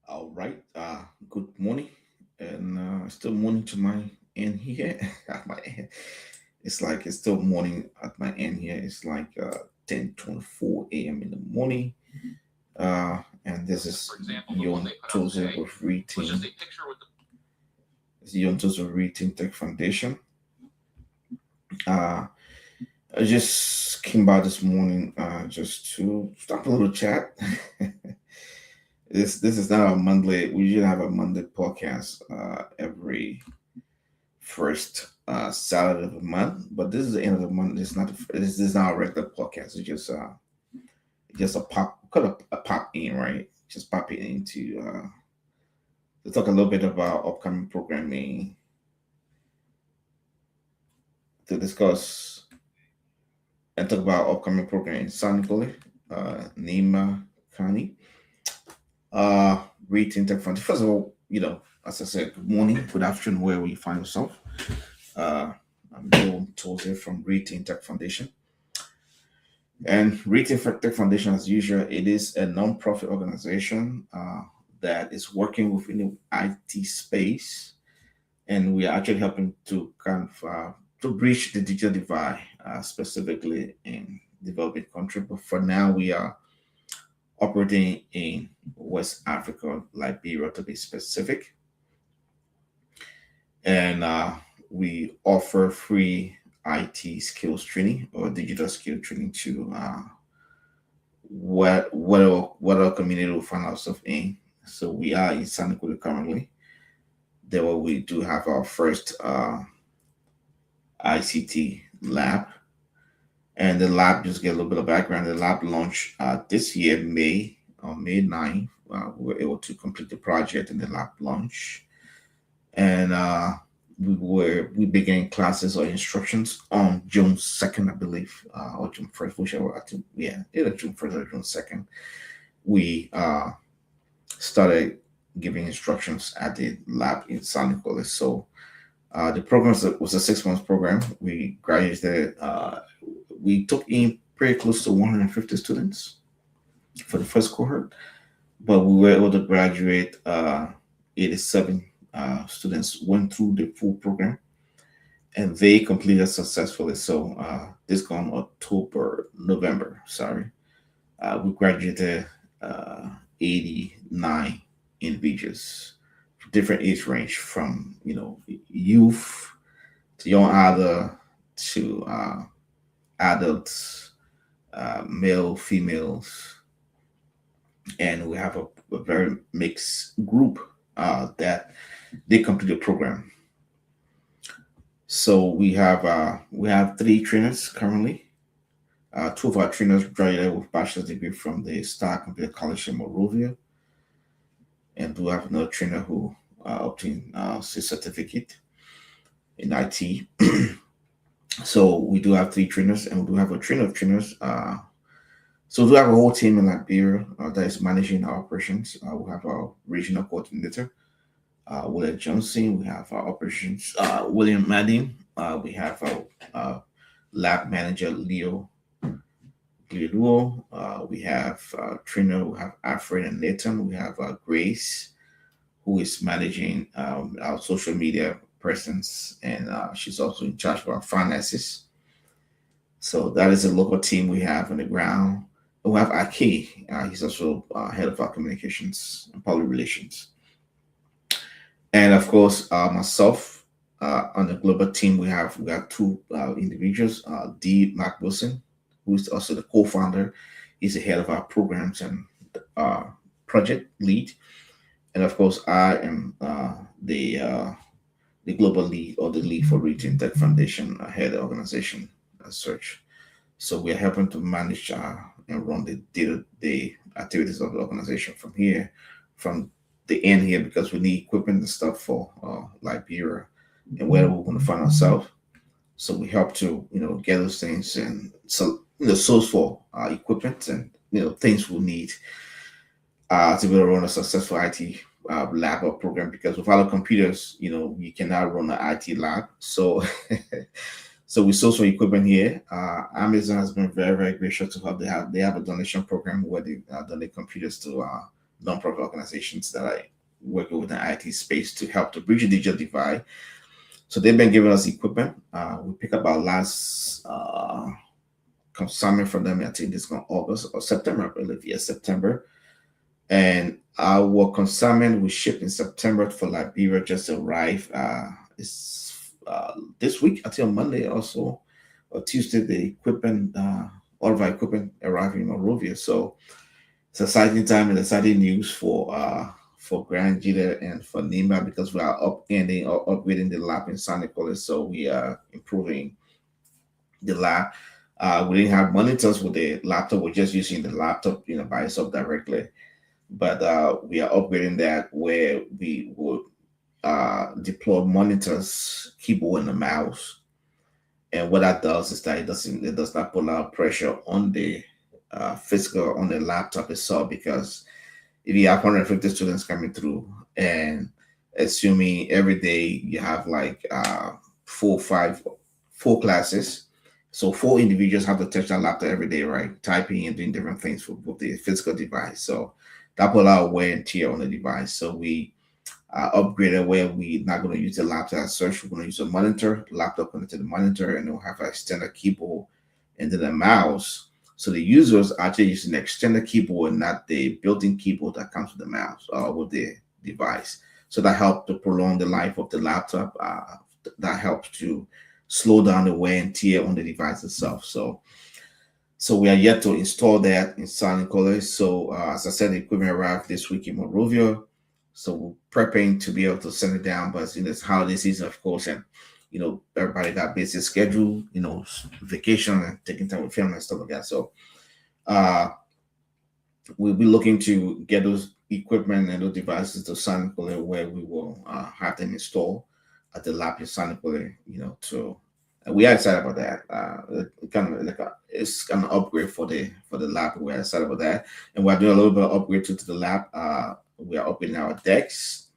All right. Good morning, and still morning to my end here. At my end, it's still morning at my end here. It's like 10:24 a.m. in the morning. And this is Yon Joseph of Reading. It's Yon Joseph of Reading Tech Foundation. Uh, I just came by this morning just to start a little chat. This is not a Monday. We usually have a Monday podcast every first Saturday of the month, but this is the end of the month. It's not. This is not a regular podcast. It's just a pop, cut a pop in, right? Just pop it in to talk a little bit about upcoming programming, to discuss and talk about upcoming programming. Sonically, Nima Kani, Reading Tech Fund. First of all, as I said, good morning, good afternoon, wherever you find yourself. Uh, I'm Bill Toze from Reading Tech Foundation. And Reading Tech Foundation, as usual, it is a non-profit organization that is working within the IT space, and we are actually helping to to bridge the digital divide, specifically in developing country. But for now, we are operating in West Africa, Liberia to be specific, and we offer free IT skills training or digital skill training to what our community will find ourselves in. So we are in Sanikudu currently. There we do have our first ICT lab, and the lab, just get a little bit of background. The lab launched this year, May 9th. We were able to complete the project in the lab launch, and we began classes or instructions on June 2nd, I believe, or June 1st, whichever. I think, yeah, either June 1st or June 2nd. We started giving instructions at the lab in San Nicolas. So the program was a 6 months program. We graduated. We took in pretty close to 150 students for the first cohort, but we were able to graduate 87 students went through the full program, and they completed successfully. So this gone November, sorry, we graduated 89 individuals, different age range from youth to young adult to adults, male, females, and we have a very mixed group that they complete the program. So we have three trainers currently. Two of our trainers graduated with bachelor's degree from the Star Computer College in Monrovia, and we have another trainer who obtained his certificate in IT. So we do have three trainers, and we do have a trainer of trainers. So we do have a whole team in Liberia that is managing our operations. We have our regional coordinator, William Johnson. We have our operations, William Madden. We have our lab manager, Leo Gliduo. We have trainer, we have Alfred and Nathan. We have Grace, who is managing our social media presence, and she's also in charge of our finances. So that is a local team we have on the ground. We have Aki. He's also head of our communications and public relations. And of course, myself, on the global team, we got two individuals, D. Mark Wilson, who is also the co-founder. He's the head of our programs and uh, project lead. And of course, I am the global lead, or the lead for Region Tech Foundation, head of organization as such. So we're helping to manage and run the day-to-day activities of the organization from here, from the end here, because we need equipment and stuff for Liberia and where we want to find ourselves. So we help to get those things, and so source for equipment and things we need to be able to run a successful IT lab or program. Because without the computers, you cannot run an IT lab. So so we source for equipment here. Amazon has been very, very gracious to help. They have a donation program where they donate computers to nonprofit organizations that I work with in the IT space to help to bridge the digital divide. So they've been giving us equipment. We pick up our last consignment from them. I think it's on August or September, I believe. Yes, September. And our consignment we shipped in September for Liberia just arrived. It's this week, I think on Monday also, or Tuesday, the equipment, all of our equipment arriving in Monrovia. So it's exciting time and exciting news for Grand Jita and for NIMA because we are upending or upgrading the lab in San Nicolas. So we are improving the lab. We didn't have monitors with the laptop. We're just using the laptop, by itself directly. But we are upgrading that where we would deploy monitors, keyboard, and a mouse. And what that does is that it does not put a lot of pressure on the physical on the laptop itself because if you have 150 students coming through and assuming every day you have like four classes, so four individuals have to touch that laptop every day, right? Typing and doing different things with the physical device. So that put a lot of wear and tear on the device. So we upgraded where we're not going to use the laptop as such. We're going to use a monitor, laptop connected to the monitor, and we'll have an extended keyboard and then a mouse. So the users are actually using the extended keyboard, not the built-in keyboard that comes with the mouse or with the device. So that helps to prolong the life of the laptop. That helps to slow down the wear and tear on the device itself. So we are yet to install that in San Nicolas. So as I said, the equipment arrived this week in Monrovia. So we're prepping to be able to send it down, but it's holiday season, of course, and everybody got busy schedule, vacation and taking time with family and stuff like that. So we'll be looking to get those equipment and those devices to San Nicolas where we will have them installed at the lab in San Nicolas, to we are excited about that. It's kind of upgrade for the lab. We're excited about that, and we're doing a little bit of upgrade to the lab. We are upgrading our decks.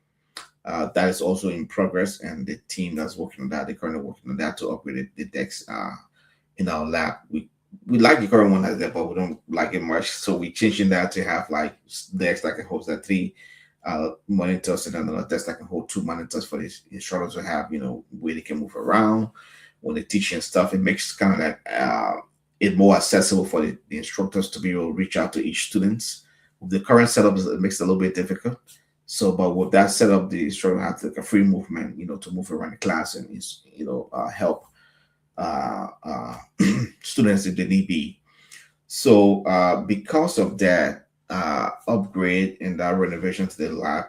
That is also in progress, and the team that's working on that, they're currently working on that to upgrade the decks in our lab. We like the current one as that, but we don't like it much. So we're changing that to have like decks that can host that three monitors and another desk that can hold two monitors for the instructors to have, where they can move around when they're teaching stuff. It makes kind of like it more accessible for the instructors to be able to reach out to each students. With the current setup, it makes it a little bit difficult. So, but with that setup, the instructor has like a free movement, to move around the class and help students if they need be. So, because of that upgrade and that renovation to the lab,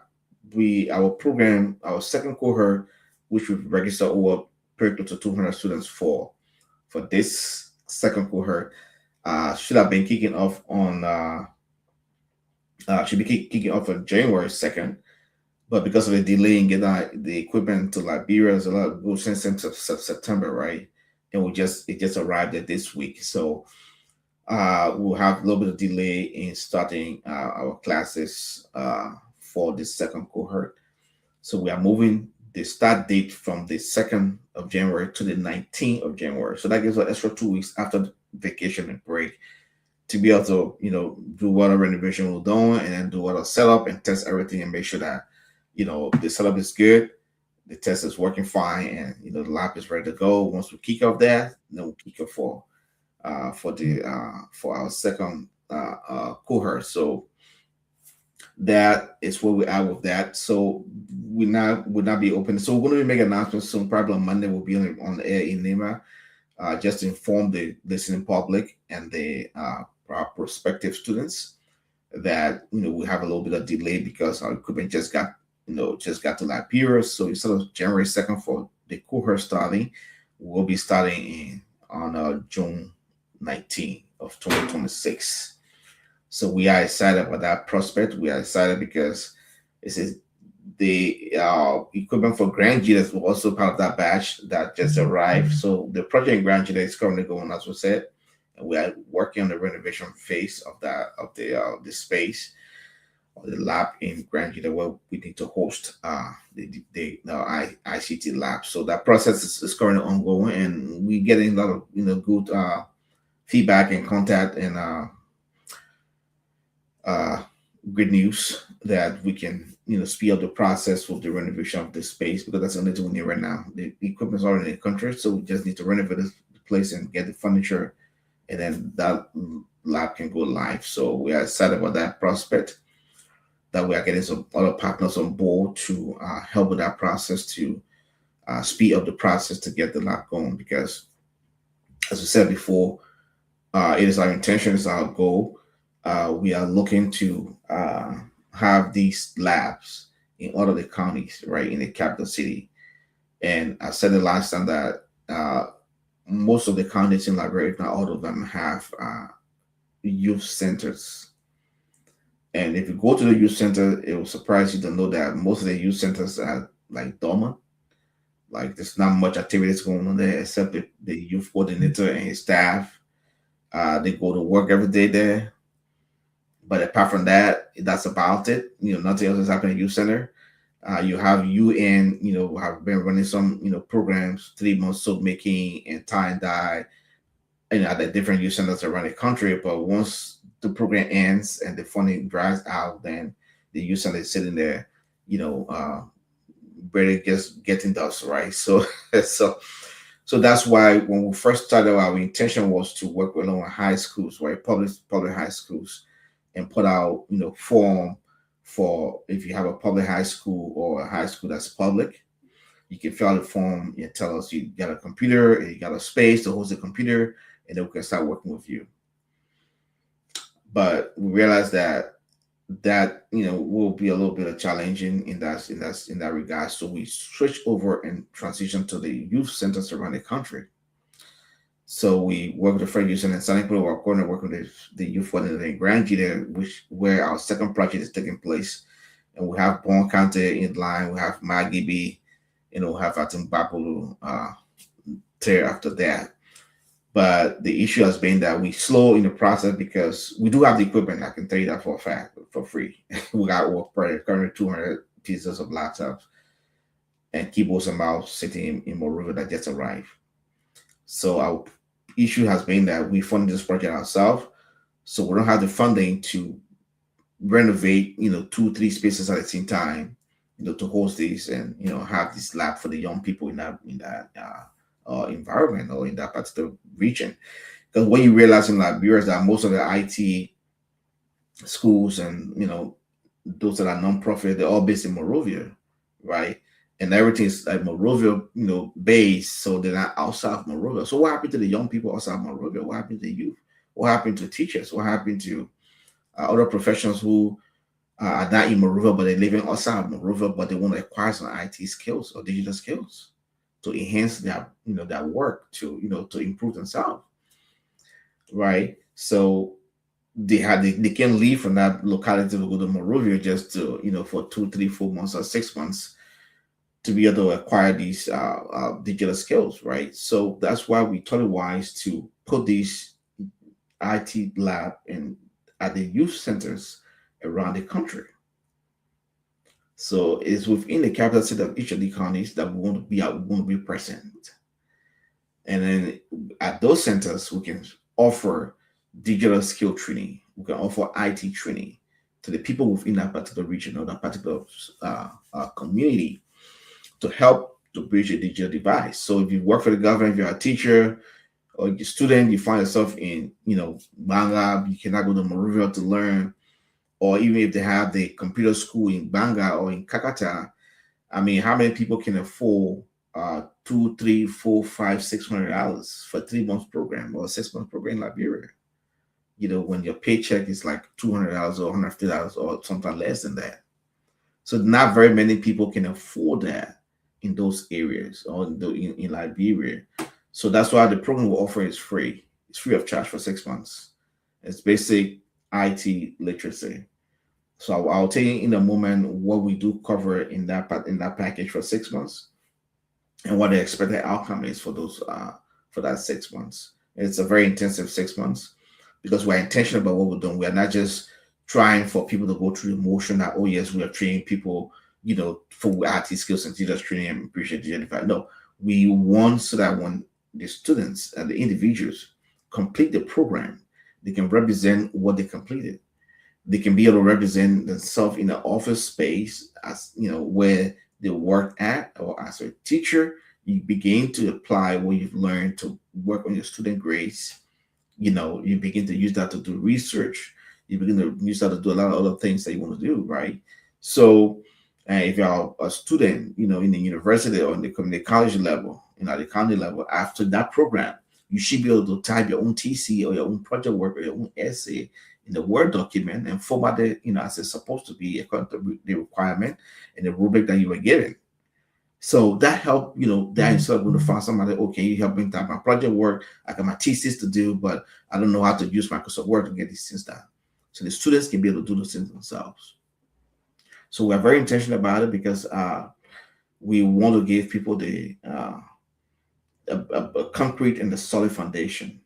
our second cohort, which we register over close to 200 students for this second cohort, should have been kicking off on should be kicking off on January 2nd. But because of the delay in getting the equipment to Liberia, there's a lot of go since September, right? And it just arrived at this week. So we'll have a little bit of delay in starting our classes for the second cohort. So we are moving the start date from the 2nd of January to the 19th of January. So that gives us an extra 2 weeks after the vacation and break to be able to, do whatever renovation we're doing and then do whatever setup and test everything and make sure that, the setup is good, the test is working fine, and, the lab is ready to go. Once we kick off that, then we'll kick off for our second cohort. So that is where we are with that. So we now would not be open. So we're going to make announcements soon. Probably on Monday we'll be on the air in NIMA, just to inform the listening public and the our prospective students that we have a little bit of delay because our equipment just got to Liberia. So instead of January 2nd for the cohort starting, we'll be starting on June 19th of 2026. So we are excited about that prospect. We are excited because this is the equipment for Grand Jita is also part of that batch that just arrived. So the project in Grand Jita is currently going, as we said, and we are working on the renovation phase of the space or the lab in Grand Jita where we need to host the ICT lab. So that process is currently ongoing, and we're getting a lot of good feedback and contact and good news that we can, speed up the process for the renovation of the space, because that's the only thing we need right now. The equipment's already in the country, so we just need to renovate this place and get the furniture, and then that lab can go live. So we are excited about that prospect, that we are getting some other partners on board to help with that process, to speed up the process to get the lab going. Because, as we said before, it is our intention, it's our goal. We are looking to have these labs in all of the counties, right, in the capital city. And I said the last time that most of the counties in Liberia, if not all of them, have youth centers. And if you go to the youth center, it will surprise you to know that most of the youth centers are like dormant. Like, there's not much activities going on there except the youth coordinator and his staff. They go to work every day there, but apart from that, that's about it. Nothing else is happening at youth center. You have UN, have been running some, programs, 3 months soap making and tie and dye, at the different youth centers around the country. But once the program ends and the funding dries out, then the youth center is sitting there, barely just getting dust, right? So, so, so that's why when we first started, our intention was to work along with high schools, right? Public high schools, and put out, form for, if you have a public high school or a high school that's public, you can fill out the form and tell us you got a computer and you got a space to host a computer, and then we can start working with you. But we realized that will be a little bit of challenging in that regard. So we switched over and transitioned to the youth centers around the country. So we work with the Fred Youth Center in Sonic Pro. We're going to work with the youth fund in Grand Gita, where our second project is taking place. And we have Bon County in line, we have Magibi, we have Babalu there after that. But the issue has been that we slow in the process because we do have the equipment. I can tell you that for a fact, for free. We got currently 200 pieces of laptops and keyboards and mouse sitting in Monrovia that just arrived. So our issue has been that we funded this project ourselves, so we don't have the funding to renovate, 2-3 spaces at the same time, to host these and have this lab for the young people in that environment or in that particular region. Because what you realize in Liberia is that most of the IT schools and those that are non-profit, they're all based in Monrovia, right? And everything is like Monrovia, based, so they're not outside of Monrovia. So what happened to the young people outside of Monrovia? What happened to the youth? What happened to teachers? What happened to other professionals who are not in Monrovia, but they're living outside of Monrovia, but they want to acquire some IT skills or digital skills to enhance their, their work, to improve themselves, right? So they can leave from that locality to go to Monrovia just to, for 2, 3, 4 months or 6 months to be able to acquire these digital skills, right? So that's why we thought it wise to put these IT lab at the youth centers around the country. So it's within the capital city of each of the counties that we want to be present. And then at those centers, we can offer digital skill training. We can offer IT training to the people within that particular region or that particular community to help to bridge a digital divide. So if you work for the government, if you're a teacher or you're a student, you find yourself in, Banga, you cannot go to Monrovia to learn, or even if they have the computer school in Banga or in Kakata, I mean, how many people can afford $2, $3, $4, $5, $600 for a 3 month program or a 6 month program in Liberia? When your paycheck is like $200 or $150 or something less than that. So not very many people can afford that in those areas or in Liberia. So that's why the program we offer is free. It's free of charge for 6 months. It's basic IT literacy. So I'll tell you in a moment what we do cover in that package for 6 months, and what the expected outcome is for those for that 6 months. It's a very intensive 6 months because we're intentional about what we're doing. We are not just trying for people to go through the motion that, oh yes, we are training people, for IT skills and teachers training and appreciate digital. No, we want so that when the students and the individuals complete the program, they can represent what they completed. They can be able to represent themselves in an office space as where they work at, or as a teacher. You begin to apply what you've learned to work on your student grades. You begin to use that to do research. You begin to use that to do a lot of other things that you want to do, right? So if you're a student, in the university or in the community college level, at the county level, after that program, you should be able to type your own TC or your own project work or your own essay in the Word document and format it, as it's supposed to be according to the requirement and the rubric that you were given. So that helped, that instead of going to find somebody, okay, you help me type my project work, I got my thesis to do, but I don't know how to use Microsoft Word to get these things done. So the students can be able to do those things themselves. So we're very intentional about it because we want to give people a concrete and a solid foundation,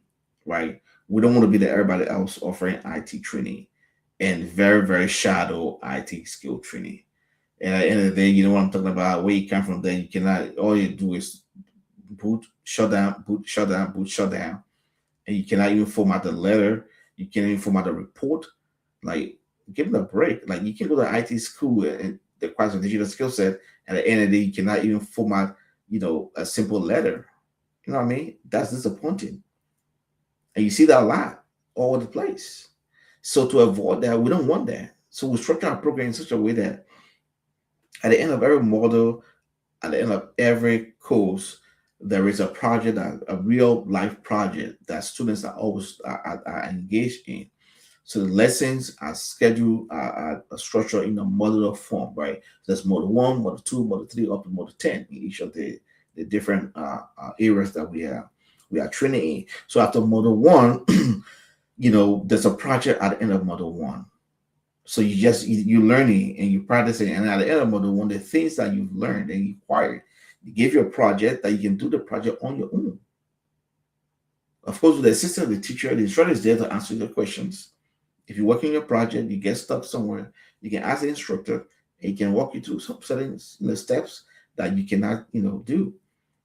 right? We don't want to be the everybody else offering IT training and very, very shadow IT skill training. And at the end of the day, you know what I'm talking about. Where you come from, then you cannot. All you do is boot, shut down, boot, shut down, boot, shut down, and you cannot even format the letter. You can't even format the report. Like, give them a break. Like, you can go to IT school and the a digital skill set, and at the end of the day, you cannot even format, a simple letter. You know what I mean? That's disappointing, and you see that a lot all over the place. So to avoid that, we don't want that. So we structure our program in such a way that at the end of every model, at the end of every course, there is a project, a real life project that students are always are engaged in. So the lessons are scheduled, are structured in a modular form, right? So there's model one, model two, model three, up to model 10 in each of the different areas that we are training in. So after model one, there's a project at the end of model one. So you're learning and you're practicing, and at the end of model one, the things that you've learned and you acquired, they give you a project that you can do the project on your own. Of course, with the assistance of the teacher, the instructor is there to answer your questions. If you're working your project, you get stuck somewhere, you can ask the instructor, and he can walk you through some certain steps that you cannot, do.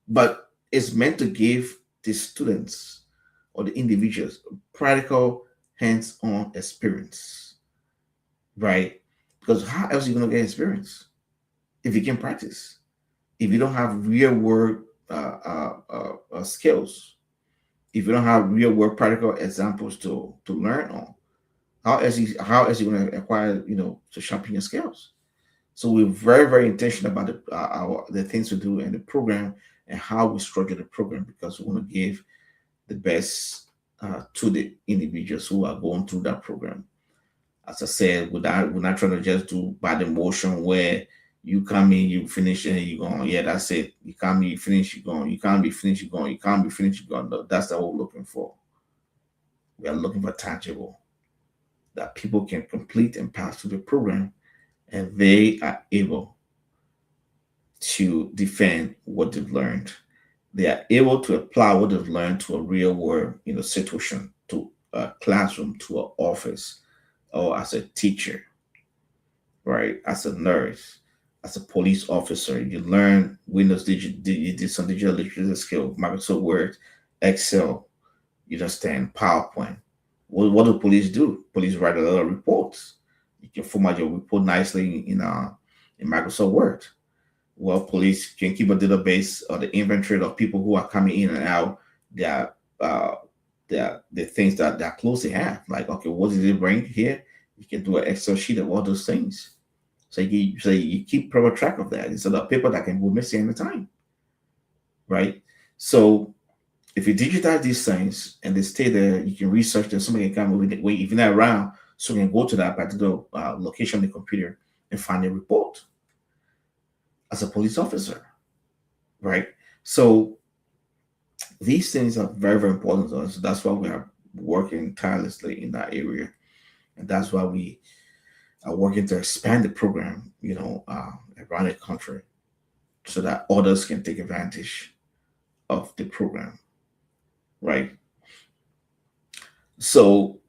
But it's meant to give the students or the individuals practical, hands-on experience, right? Because how else are you going to get experience if you can practice? If you don't have real world skills, if you don't have real world practical examples to learn on, how else you going to acquire, to sharpen your skills? So we're very, very intentional about the things we do in the program and how we structure the program, because we want to give the best to the individuals who are going through that program. As I said, we're not trying to just do by the motion where you come in, you finish, and you go, yeah, that's it. You come in, you finish, you go. You can't be finished, you go. You can't be finished, you go. No, that's not what we're looking for. We are looking for tangible, that people can complete and pass through the program, and they are able to defend what they've learned. They are able to apply what they've learned to a real world, situation, to a classroom, to an office, or as a teacher, right? As a nurse, as a police officer. You learn Windows, you did some digital literacy skill, Microsoft Word, Excel, you understand PowerPoint. What do police do? Police write a lot of reports. You can format your report nicely in Microsoft Word. Well, police can keep a database or the inventory of people who are coming in and out. Their the things that clothes they have. Like, okay, what did they bring here? You can do an Excel sheet of all those things. So you keep proper track of that instead of paper that can go missing any time, right? So if you digitize these things and they stay there, you can research them. Somebody can come with it. If you're not around, so you can go to that particular location on the computer and find a report as a police officer, right? So these things are very, very important to us. That's why we are working tirelessly in that area, and that's why we are working to expand the program, around the country, so that others can take advantage of the program, right? So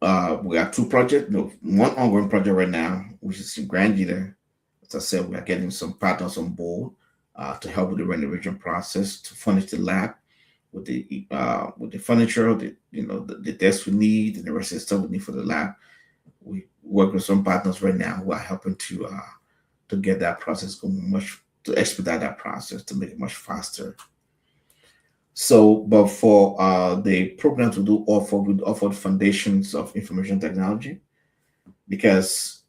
we have two projects. No, one ongoing project right now, which is in Grand Leader. As I said, we are getting some partners on board to help with the renovation process, to furnish the lab with the furniture, the desk we need, and the rest of the stuff we need for the lab. We work with some partners right now who are helping to get that process going much, to expedite that process to make it much faster. So, but for the programs we offer foundations of information technology, because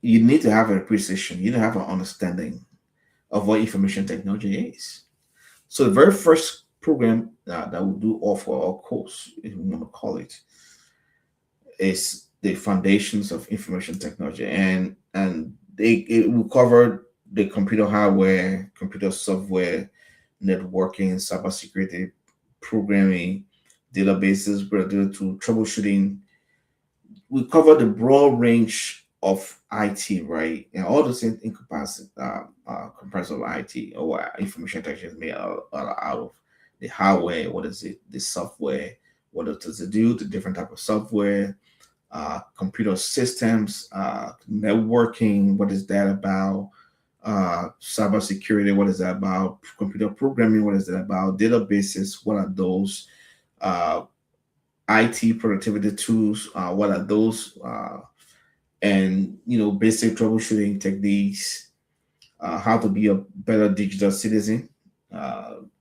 you need to have a appreciation, you need to have an understanding of what information technology is. So the very first program that we do offer, or course, if you want to call it, is the foundations of information technology, and it will cover the computer hardware, computer software, networking, cybersecurity, programming, databases, related to troubleshooting. We cover the broad range of IT, right? And all the things encompass comprised of IT, or what information technology is made out of. The hardware, what is it? The software, what does it do? The different type of software, computer systems, networking, what is that about? Cybersecurity, what is that about? Computer programming, what is that about? Databases, what are those? Uh, IT productivity tools, what are those? And basic troubleshooting techniques, how to be a better digital citizen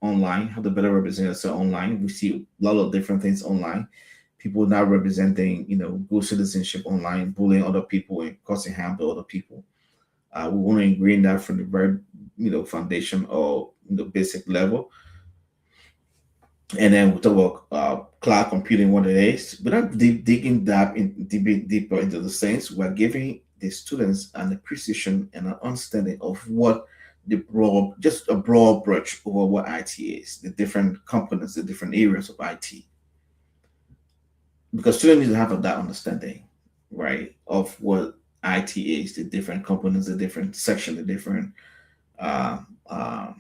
online, how to better represent yourself online. We see a lot of different things online. People now representing, good citizenship online, bullying other people and causing harm to other people. We want to ingrain that from the very, foundation or the basic level. And then we talk about cloud computing, what it is. Without digging deeper into the science, we're giving the students an appreciation and an understanding of what just a broad brush over what IT is, the different components, the different areas of IT. Because students need to have that understanding, right, of what IT is, the different components, the different section, the different uh, uh,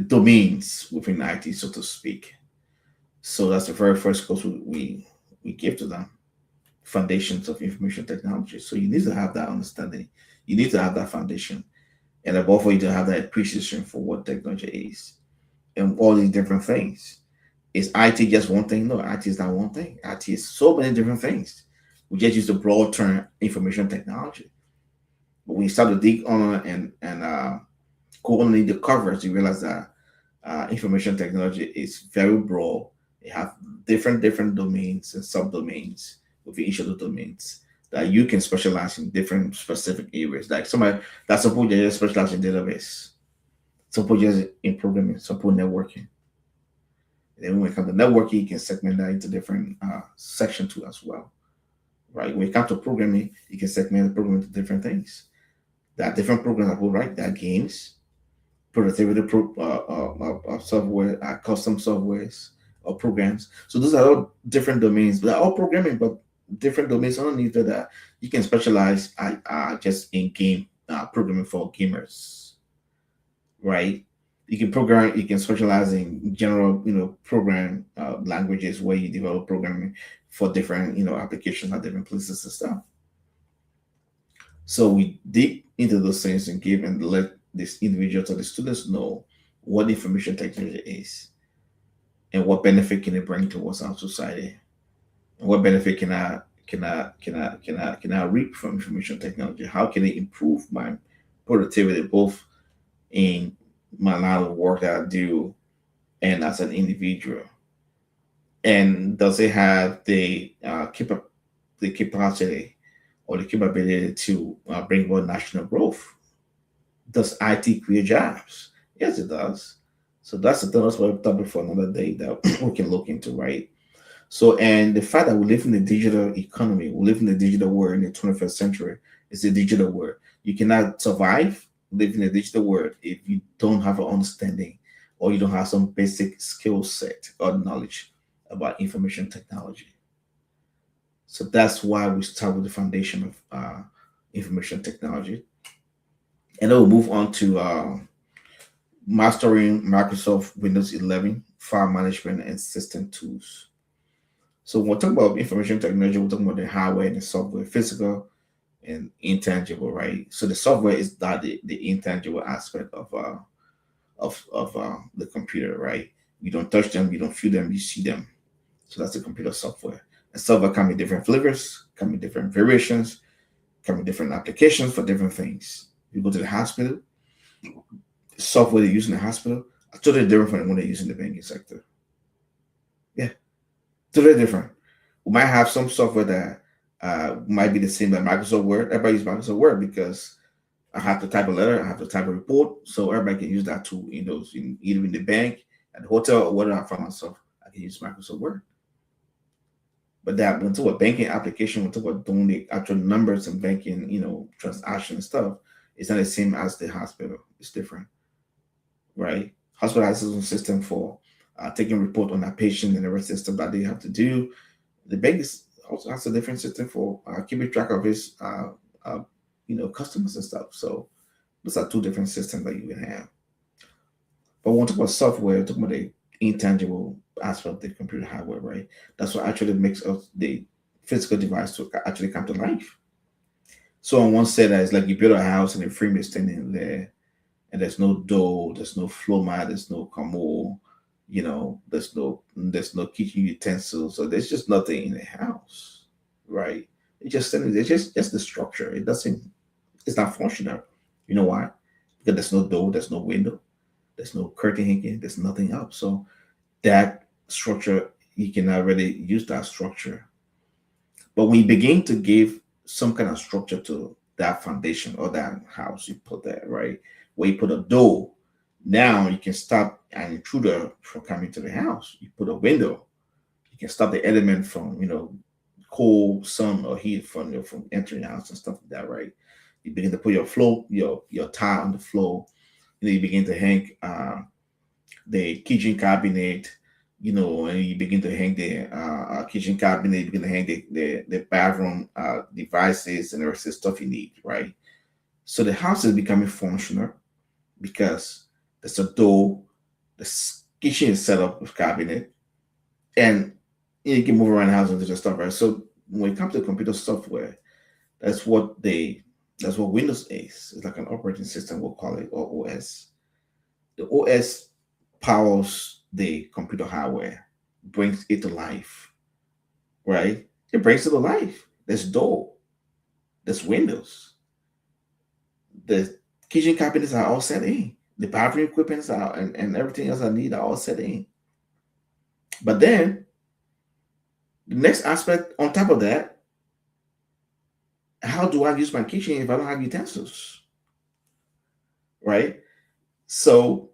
domains within IT, so to speak. So that's the very first course we give to them, foundations of information technology. So you need to have that understanding. You need to have that foundation, and above all, you to have that appreciation for what technology is and all these different things. Is IT just one thing? No, IT is not one thing. IT is so many different things. We just use the broad term information technology. But when you start to dig on it and go underneath the covers, you realize that information technology is very broad. It has different domains and subdomains within each of the domains that you can specialize in different specific areas. Like somebody that's supposed to just specialize in database, suppose just in programming, suppose networking. And then when it comes to networking, you can segment that into different section too as well, right? When it comes to programming, you can segment the program into different things. There are different programs that will write. There are games, productivity software, custom softwares or programs. So those are all different domains. They're all programming, but different domains underneath that you can specialize just in game programming for gamers, right? You can program. You can specialize in general, program languages where you develop programming for different, applications at different places and stuff. So we dig into those things and give and let this individuals or the students know what information technology is and what benefit can it bring towards our society, and what benefit can I reap from information technology? How can it improve my productivity both in my line of work that I do and as an individual? And does it have the capacity or the capability to bring about national growth? Does IT create jobs? Yes, it does. So that's what a topic for another day that we can look into, right? So, and the fact that we live in the digital economy, we live in the digital world in the 21st century, is the digital world. You cannot survive living in the digital world if you don't have an understanding or you don't have some basic skill set or knowledge about information technology. So that's why we start with the foundation of information technology. And then we'll move on to mastering Microsoft Windows 11 file management and system tools. So when we talk about information technology, we're talking about the hardware and the software, physical and intangible, right? So the software is that the intangible aspect of the computer, right? You don't touch them, you don't feel them, you see them. So that's the computer software. And software come in different flavors, come in different variations, come in different applications for different things. You go to the hospital, software they use in the hospital are totally different from the one they use in the banking sector. Yeah, totally different. We might have some software that might be the same like Microsoft Word. Everybody uses Microsoft Word because I have to type a letter, I have to type a report, so everybody can use that tool in those, either in the bank, at the hotel, or whatever I find myself. I can use Microsoft Word. But that when to a banking application, when to what doing the actual numbers and banking, transaction stuff, it's not the same as the hospital. It's different, right? Hospital has its own system for taking report on that patient and the rest system that they have to do. The bank also has a different system for keeping track of his, customers and stuff. So those are two different systems that you can have. But when we talk about software, we're talking about the intangible aspect of the computer hardware, right? That's what actually makes us the physical device to actually come to life. So on one side, it's like you build a house and the frame is standing there, and there's no door, there's no floor mat, there's no commode, there's no kitchen utensils, so there's just nothing in the house, right? It's just standing. It's just the structure. It's not functional. You know why? Because there's no door, there's no window, there's no curtain hanging, there's nothing up. So that structure, you cannot really use that structure. But when you begin to give some kind of structure to that foundation or that house, you put that, right? Where you put a door, now you can stop an intruder from coming to the house. You put a window, you can stop the element from, cold, sun, or heat from entering the house and stuff like that, right? You begin to put your floor, your tile on the floor. You begin to hang the kitchen cabinet, and you begin to hang the kitchen cabinet, you begin to hang the bathroom devices and the rest of the stuff you need, right? So the house is becoming functional because there's a door, the kitchen is set up with cabinet, and you can move around the house and do the stuff, right? So when it comes to computer software, that's what Windows is. It's like an operating system, we'll call it, or OS. The OS powers the computer hardware, brings it to life, right? It brings it to life. There's door, there's windows, the kitchen cabinets are all set in, the bathroom equipment are and everything else I need are all set in. But then the next aspect on top of that, how do I use my kitchen if I don't have utensils? Right? So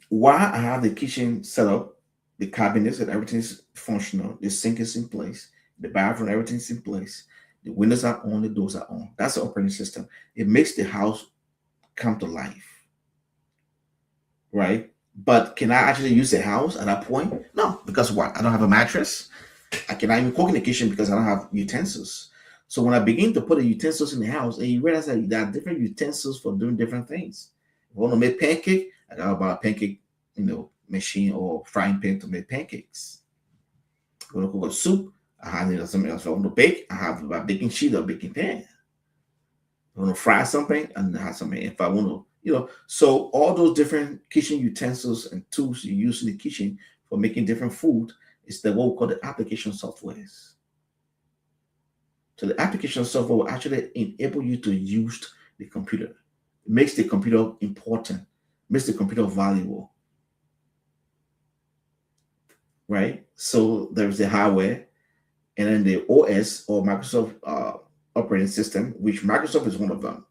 while I have the kitchen set up, the cabinets and everything's functional, the sink is in place, the bathroom, everything's in place, the windows are on, the doors are on. That's the operating system. It makes the house come to life, right? But can I actually use the house at that point? No, because what? I don't have a mattress. I cannot even cook in the kitchen because I don't have utensils. So when I begin to put the utensils in the house, and you realize that there are different utensils for doing different things. If I want to make pancake, I got to buy a pancake, machine or frying pan to make pancakes. If I want to cook a soup, I have something else. If I want to bake, I have a baking sheet or baking pan. If I want to fry something, and I have something. If I want to, so all those different kitchen utensils and tools you use in the kitchen for making different food is what we call the application softwares. So the application software will actually enable you to use the computer. It makes the computer important, makes the computer valuable, right? So there's the hardware, and then the OS or Microsoft operating system, which Microsoft is one of them.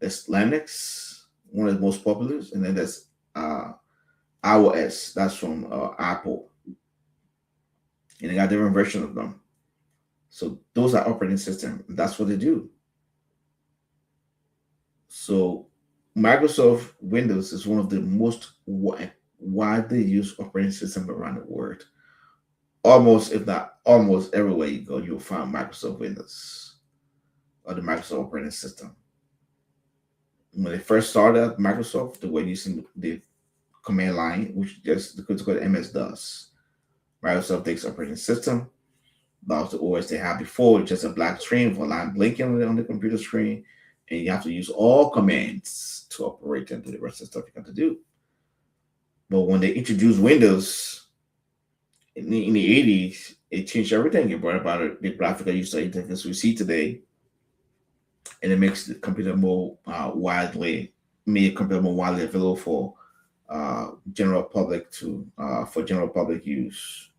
There's Linux, one of the most popular, and then there's iOS, that's from Apple, and they got different versions of them. So those are operating system. That's what they do. So Microsoft Windows is one of the most widely used operating system around the world. Almost, if not almost everywhere you go, you'll find Microsoft Windows or the Microsoft operating system. When they first started, Microsoft, they were using the command line, which just the critical MS-DOS. Microsoft takes operating system. That was the OS they had before, just a black screen with a line blinking on the computer screen, and you have to use all commands to operate and do the rest of the stuff you got to do. But when they introduced Windows, in the 80s, it changed everything. It brought about the graphical user interface we see today, and it makes the computer more made computer more widely available for general public to for general public use.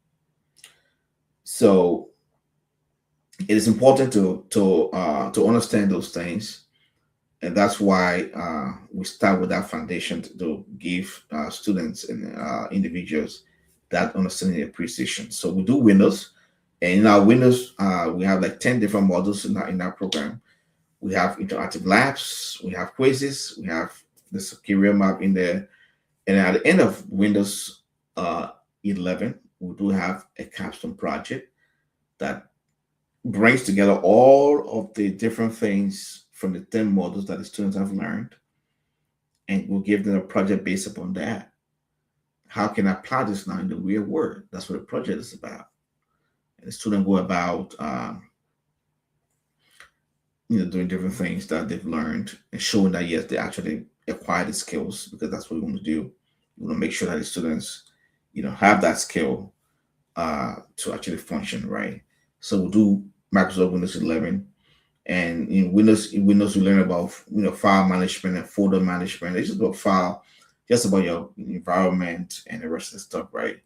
So it is important to understand those things, and that's why we start with that foundation to give students and individuals that understanding and appreciation. So we do Windows, and in our Windows, we have like 10 different models in our program. We have interactive labs, we have quizzes, we have the career map in there, and at the end of Windows uh, 11, we do have a capstone project that brings together all of the different things from the 10 models that the students have learned, and we'll give them a project based upon that. How can I apply this now in the real world? That's what the project is about. And the student go about, doing different things that they've learned and showing that yes, they actually acquire the skills because that's what we want to do. We want to make sure that the students, have that skill to actually function right. So we'll do Microsoft Windows 11, and in Windows we learn about file management and folder management. It's just about file, just about your environment and the rest of the stuff, right?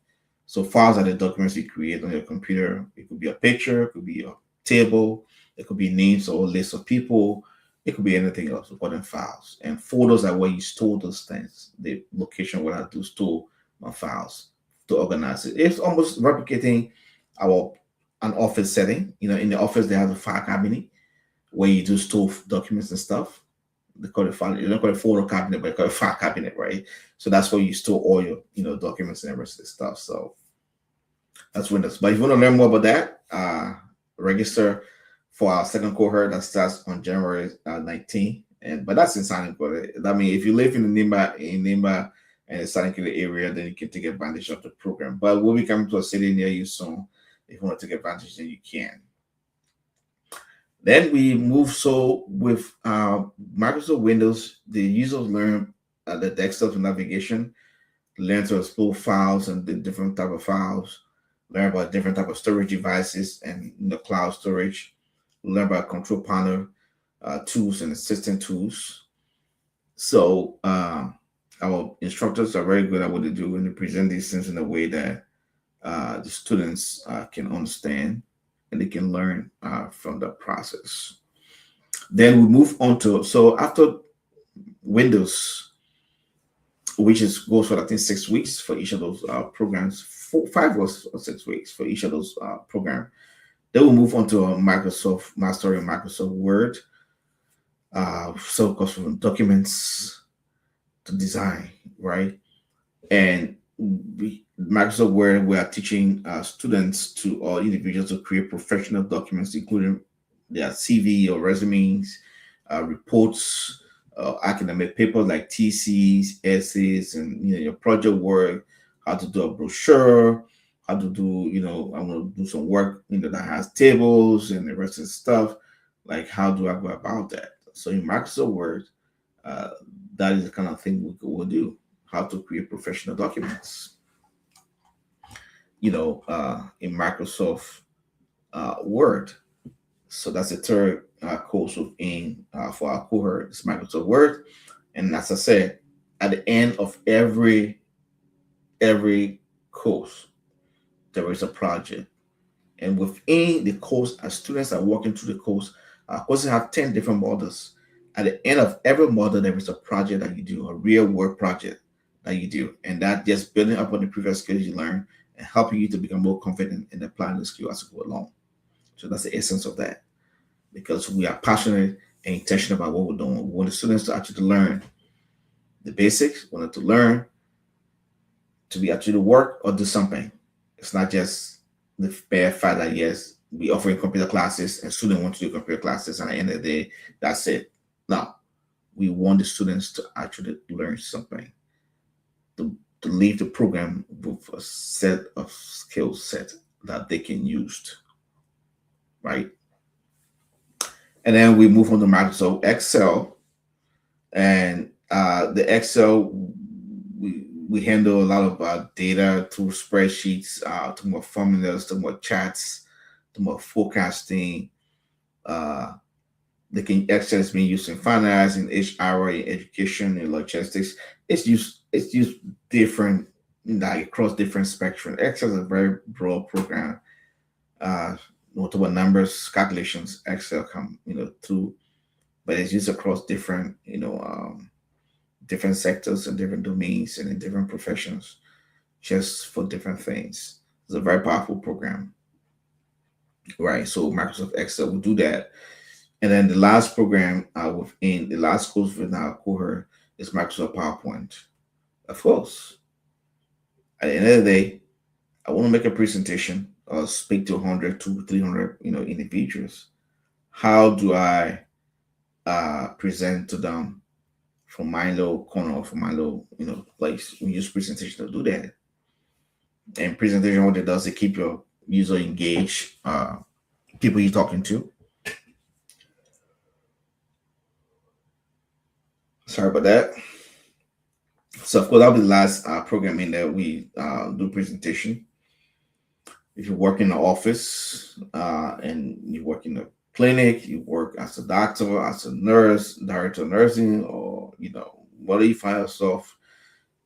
So files are the documents you create on your computer. It could be a picture, it could be a table, it could be names or lists of people, it could be anything else. We call them files. And folders are where you store those things, the location where I do store my files to organize it. It's almost replicating our an office setting. In the office they have a file cabinet where you do store documents and stuff. They call it file. You don't call it folder cabinet, but they call it file cabinet, right? So that's where you store all your, documents and the rest of the stuff. So that's Windows. But if you want to learn more about that, register for our second cohort that starts on January 19th. But that's in Santa Clara. I mean, if you live in Nimba and the Santa Clara area, then you can take advantage of the program. But we'll be coming to a city near you soon. If you want to take advantage, then you can. Then we move so with Microsoft Windows, the users learn the desktop navigation, learn to explore files and the different type of files, learn about different type of storage devices and the cloud storage, learn about control panel tools and assistant tools. So our instructors are very good at what they do, and they present these things in a way that the students can understand and they can learn from the process. Then we move on to, so after Windows, which is goes for I think 6 weeks for each of those programs, 5 or 6 weeks for each of those programs. Then we'll move on to Microsoft Mastering Microsoft Word. So it goes from documents to design, right? And Microsoft Word, we are teaching students to or individuals to create professional documents, including their CV or resumes, reports, academic papers like TCs, essays, and your project work. How to do a brochure, how to do I want to do some work that has tables and the rest of the stuff. Like how do I go about that? So in Microsoft Word, uh, that is the kind of thing we will do. How to create professional documents. In Microsoft Word. So that's the third course within for our cohort. It's Microsoft Word, and as I said, at the end of every course, there is a project, and within the course, as students are working through the course, courses have 10 different models. At the end of every model, there is a project that you do, a real world project that you do, and that just building up on the previous skills you learn and helping you to become more confident in applying the skill as you go along. So that's the essence of that, because we are passionate and intentional about what we're doing. We want the students to actually learn the basics, we want them to learn to be actually work or do something. It's not just the bare fact that yes, we offering computer classes and students want to do computer classes, and at the end of the day, that's it. No, we want the students to actually learn something, to leave the program with a set of skill set that they can use, right? And then we move on to Microsoft Excel, and the Excel, we handle a lot of data through spreadsheets, to more formulas, to more chats, to more forecasting. Uh, they can Excel is being used in finance, in HR, in education, in logistics. It's used different, like across different spectrum. Excel is a very broad program. Uh, multiple numbers, calculations, Excel come through, but it's used across different different sectors and different domains and in different professions, just for different things. It's a very powerful program, right? So Microsoft Excel will do that. And then the last program within the last course within our cohort is Microsoft PowerPoint. Of course, at the end of the day, I want to make a presentation or speak to 100 to 300, individuals. How do I present to them from my little corner or from my little, place? We use presentation to do that. And presentation, what it does, it keep your user engaged, people you're talking to. Sorry about that. So of course, that'll be the last programming that we do presentation. If you work in the office and you work in a clinic, you work as a doctor, as a nurse, director of nursing, or whether you find yourself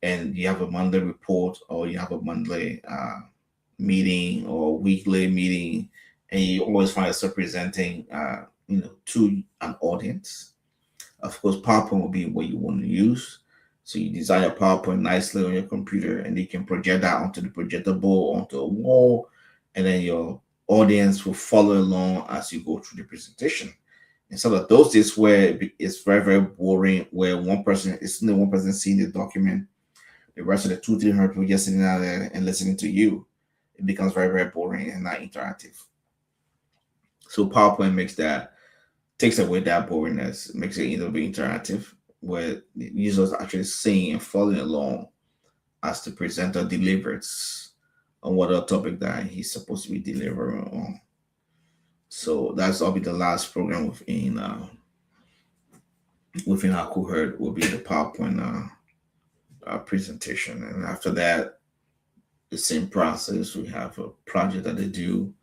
and you have a monthly report or you have a monthly meeting or weekly meeting, and you always find yourself presenting, to an audience. Of course, PowerPoint will be what you want to use. So you design your PowerPoint nicely on your computer, and you can project that onto the projector board, onto a wall, and then your audience will follow along as you go through the presentation. Instead of those days where it's very, very boring, where it's only one person seeing the document, the rest of the 200, 300 people just sitting out there and listening to you, it becomes very, very boring and not interactive. So PowerPoint takes away that boringness, makes it be interactive, where the users are actually seeing and following along as the presenter delivers on whatever topic that he's supposed to be delivering on. So that's will be the last program within our cohort will be the PowerPoint presentation, and after that, the same process. We have a project that they do,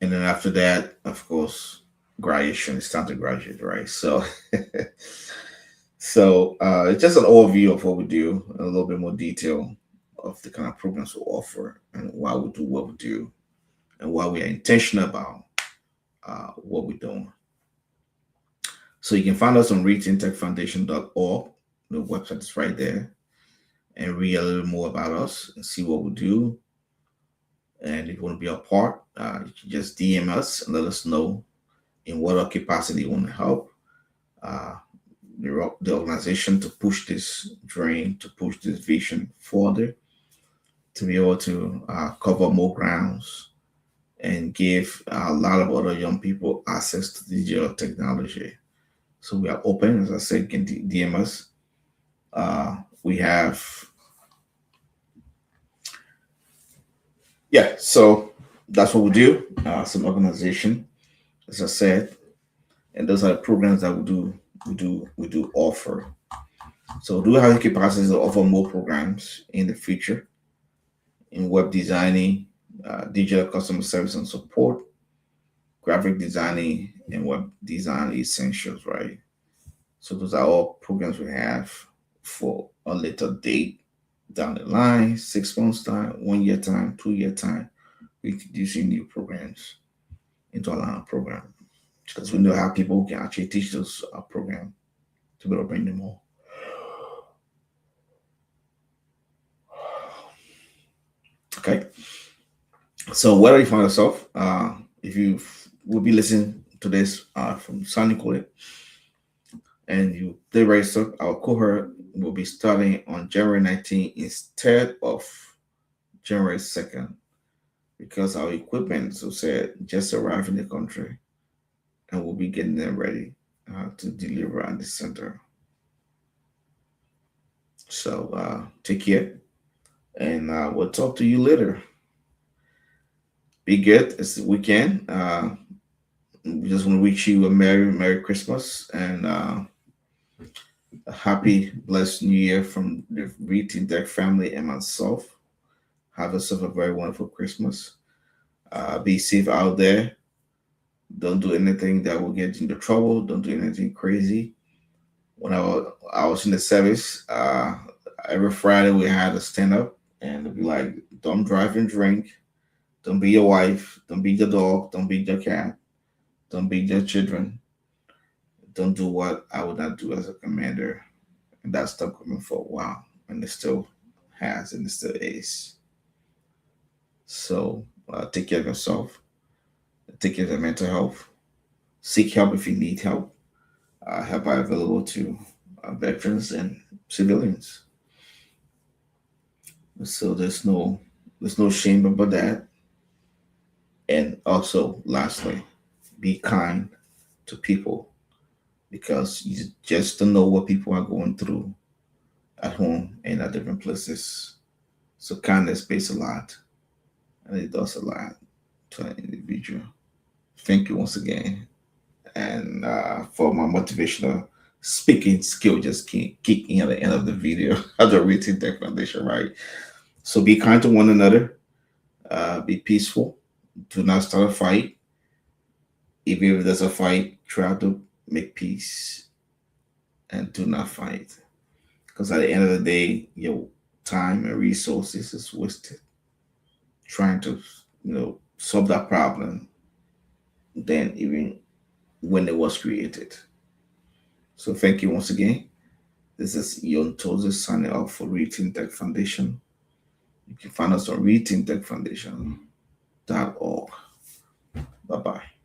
and then after that, of course, graduation. It's time to graduate, right? So, it's just an overview of what we do, a little bit more detail of the kind of programs we offer and why we do what we do and why we are intentional about what we're doing. So you can find us on readtechfoundation.org. The website is right there, and read a little more about us and see what we do. And if you want to be a part, you can just DM us and let us know in what capacity you want to help the organization to push this dream, to push this vision further, to be able to cover more grounds and give a lot of other young people access to digital technology. So we are open, as I said, you can DM us. We have, so that's what we do. Some organization, as I said, and those are the programs that we do offer. So do we have the capacity to offer more programs in the future in web designing, digital customer service and support, graphic designing, and web design essentials, right? So those are all programs we have for a later date down the line, 6 months time, 1 year time, 2 year time. We introducing new programs into our line of program because we know how people can actually teach those program to be able to bring them all. Okay. So wherever you find yourself, if you will be listening to this from Sunny Korea and you play register, our cohort will be starting on January 19th instead of January 2nd because our equipment, so said, just arrived in the country and we'll be getting them ready to deliver at the center. So take care and we'll talk to you later. Be good. It's the weekend. We just want to wish you a Merry Christmas and A happy, blessed new year from the Reading Deck family and myself. Have yourself a very wonderful Christmas. Be safe out there. Don't do anything that will get you into trouble. Don't do anything crazy. When I was in the service, every Friday we had a stand up and it'd be like, don't drive and drink. Don't be your wife. Don't be your dog. Don't be your cat. Don't be your children. Don't do what I would not do as a commander. And that stuck with me for a while. And it still has and it still is. So take care of yourself. Take care of your mental health. Seek help if you need help. Help are available to veterans and civilians. So there's no shame about that. And also, lastly, be kind to people because you just don't know what people are going through at home and at different places. So kindness pays a lot, and it does a lot to an individual. Thank you once again, and for my motivational speaking skill just kick in at the end of the video. At the Written Tech Foundation, right? So be kind to one another. Be peaceful. Do not start a fight. Even if there's a fight, try to make peace and do not fight. Because at the end of the day, your time and resources is wasted trying to, solve that problem than even when it was created. So thank you once again. This is Yon Tozer signing off for Reading Tech Foundation. You can find us on readingtechfoundation.org. Bye bye.